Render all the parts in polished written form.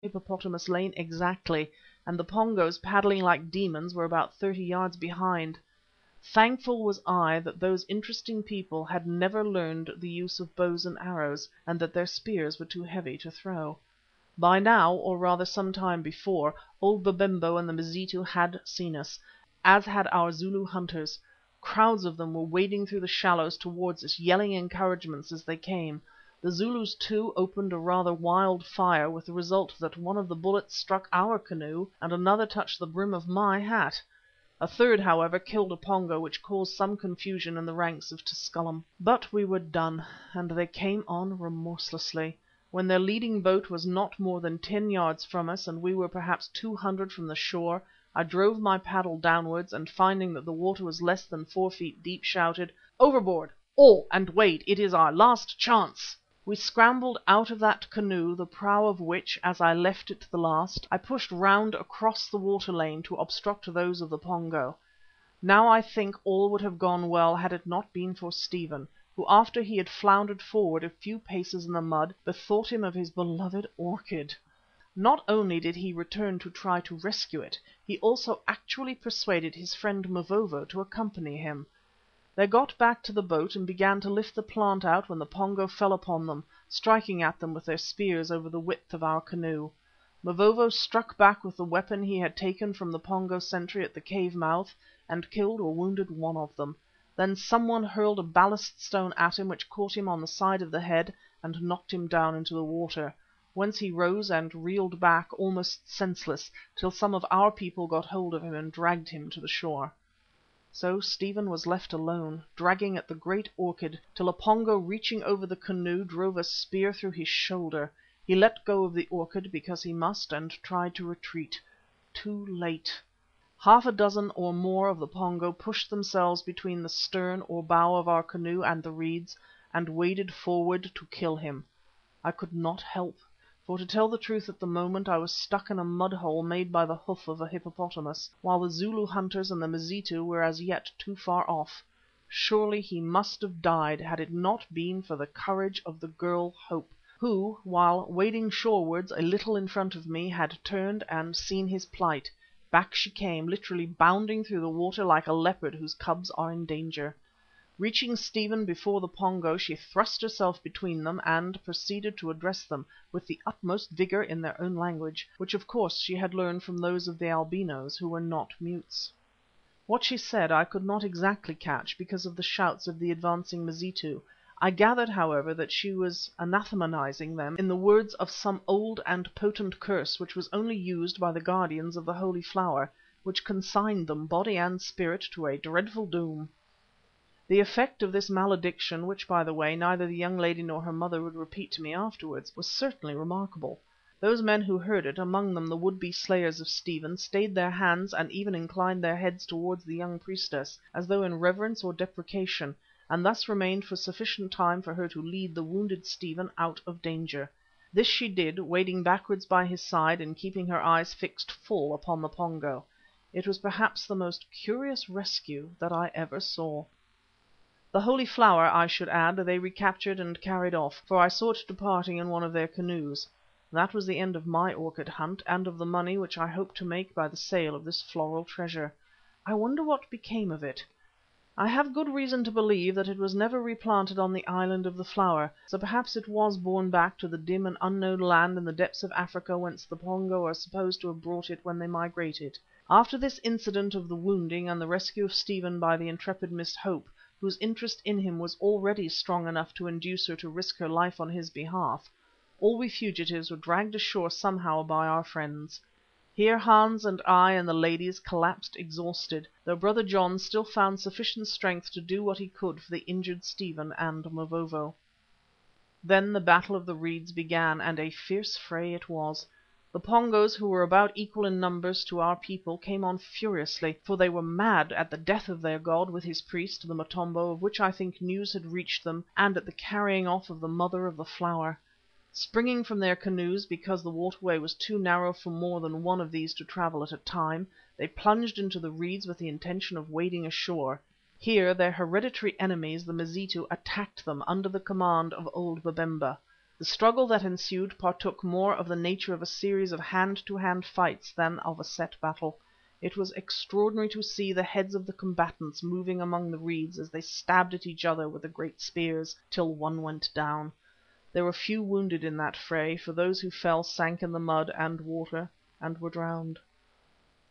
Hippopotamus Lane exactly, and the Pongos, paddling like demons, were about 30 yards behind. Thankful was I that those interesting people had never learned the use of bows and arrows, and that their spears were too heavy to throw. By now, or rather some time before, old Babemba and the Mazitu had seen us, as had our Zulu hunters. Crowds of them were wading through the shallows towards us, yelling encouragements as they came. The Zulus, too, opened a rather wild fire, with the result that one of the bullets struck our canoe and another touched the brim of my hat. A third, however, killed a Pongo, which caused some confusion in the ranks of Tusculum. But we were done, and they came on remorselessly. When their leading boat was not more than 10 yards from us, and we were perhaps 200 from the shore, I drove my paddle downwards, and finding that the water was less than 4 feet deep, shouted, "Overboard, all, and wade! It is our last chance!" We scrambled out of that canoe, the prow of which, as I left it the last, I pushed round across the water lane to obstruct those of the Pongo. Now I think all would have gone well had it not been for Stephen, who after he had floundered forward a few paces in the mud, bethought him of his beloved orchid. Not only did he return to try to rescue it, he also actually persuaded his friend Mavovo to accompany him. They got back to the boat and began to lift the plant out when the Pongo fell upon them, striking at them with their spears over the width of our canoe. Mavovo struck back with the weapon he had taken from the Pongo sentry at the cave mouth, and killed or wounded one of them. Then someone hurled a ballast stone at him which caught him on the side of the head and knocked him down into the water, whence he rose and reeled back almost senseless, till some of our people got hold of him and dragged him to the shore. So Stephen was left alone, dragging at the great orchid, till a Pongo reaching over the canoe drove a spear through his shoulder. He let go of the orchid because he must, and tried to retreat. Too late. Half a dozen or more of the Pongo pushed themselves between the stern or bow of our canoe and the reeds, and waded forward to kill him. I could not help, for to tell the truth at the moment I was stuck in a mud hole made by the hoof of a hippopotamus, while the Zulu hunters and the Mazitu were as yet too far off. Surely he must have died had it not been for the courage of the girl Hope, who, while wading shorewards a little in front of me, had turned and seen his plight. Back she came, literally bounding through the water like a leopard whose cubs are in danger. Reaching Stephen before the Pongo, she thrust herself between them and proceeded to address them with the utmost vigour in their own language, which of course she had learned from those of the albinos, who were not mutes. What she said I could not exactly catch because of the shouts of the advancing Mazitu. I gathered, however, that she was anathematizing them in the words of some old and potent curse which was only used by the guardians of the Holy Flower, which consigned them, body and spirit, to a dreadful doom. The effect of this malediction, which, by the way, neither the young lady nor her mother would repeat to me afterwards, was certainly remarkable. Those men who heard it, among them the would-be slayers of Stephen, stayed their hands and even inclined their heads towards the young priestess, as though in reverence or deprecation, and thus remained for sufficient time for her to lead the wounded Stephen out of danger. This she did, wading backwards by his side and keeping her eyes fixed full upon the Pongo. It was perhaps the most curious rescue that I ever saw. The Holy Flower, I should add, they recaptured and carried off, for I saw it departing in one of their canoes. That was the end of my orchid hunt, and of the money which I hoped to make by the sale of this floral treasure. I wonder what became of it. I have good reason to believe that it was never replanted on the Island of the Flower, so perhaps it was borne back to the dim and unknown land in the depths of Africa whence the Pongo are supposed to have brought it when they migrated. After this incident of the wounding and the rescue of Stephen by the intrepid Miss Hope, whose interest in him was already strong enough to induce her to risk her life on his behalf, all we fugitives were dragged ashore somehow by our friends. Here Hans and I and the ladies collapsed exhausted, though Brother John still found sufficient strength to do what he could for the injured Stephen and Mavovo. Then the Battle of the Reeds began, and a fierce fray it was. The Pongos, who were about equal in numbers to our people, came on furiously, for they were mad at the death of their god with his priest, the Motombo, of which I think news had reached them, and at the carrying off of the Mother of the Flower. Springing from their canoes, because the waterway was too narrow for more than one of these to travel at a time, they plunged into the reeds with the intention of wading ashore. Here their hereditary enemies, the Mazitu, attacked them under the command of old Babemba. The struggle that ensued partook more of the nature of a series of hand-to-hand fights than of a set battle. It was extraordinary to see the heads of the combatants moving among the reeds as they stabbed at each other with the great spears, till one went down. There were few wounded in that fray, for those who fell sank in the mud and water and were drowned.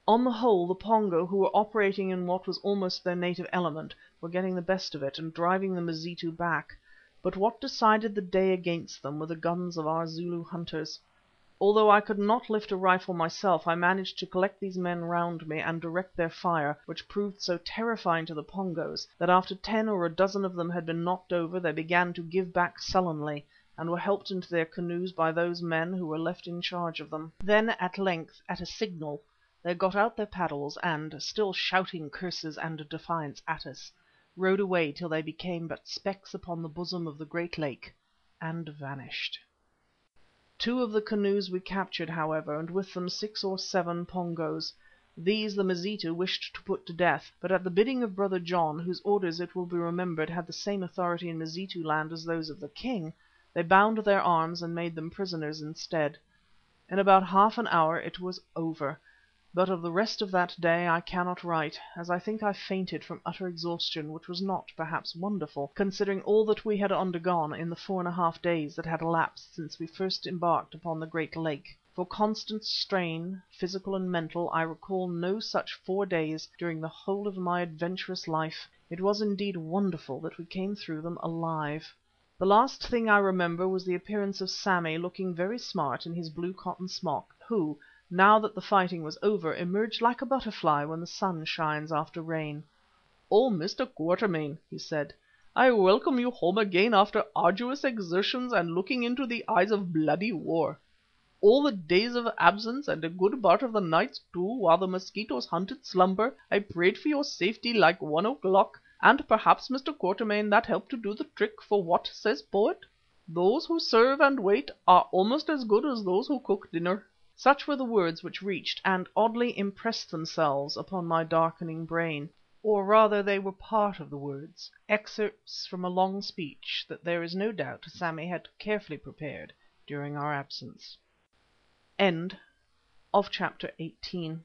On the whole, the Pongo, who were operating in what was almost their native element, were getting the best of it and driving the Mazitu back. But what decided the day against them were the guns of our Zulu hunters. Although I could not lift a rifle myself, I managed to collect these men round me and direct their fire, which proved so terrifying to the Pongos that after 10 or a dozen of them had been knocked over they began to give back sullenly, and were helped into their canoes by those men who were left in charge of them. Then at length, at a signal, they got out their paddles and, still shouting curses and defiance at us, rowed away till they became but specks upon the bosom of the great lake and vanished. 2 of the canoes we captured, however, and with them 6 or 7 Pongos. These the Mazitu wished to put to death, but at the bidding of Brother John, whose orders, it will be remembered, had the same authority in Mazitu land as those of the king, they bound their arms and made them prisoners instead. In about half an hour it was over. But of the rest of that day I cannot write, as I think I fainted from utter exhaustion, which was not, perhaps, wonderful, considering all that we had undergone in the 4½ days that had elapsed since we first embarked upon the great lake. For constant strain, physical and mental, I recall no such 4 days during the whole of my adventurous life. It was indeed wonderful that we came through them alive. The last thing I remember was the appearance of Sammy, looking very smart in his blue cotton smock, who, now that the fighting was over, emerged like a butterfly when the sun shines after rain. "Oh, Mr. Quatermain," he said, "I welcome you home again after arduous exertions and looking into the eyes of bloody war. All the days of absence and a good part of the nights too, while the mosquitoes hunted slumber, I prayed for your safety like 1 o'clock, and perhaps, Mr. Quatermain, that helped to do the trick, for what says poet? Those who serve and wait are almost as good as those who cook dinner." Such were the words which reached and oddly impressed themselves upon my darkening brain, or rather they were part of the words, excerpts from a long speech that there is no doubt Sammy had carefully prepared during our absence. Chapter 19.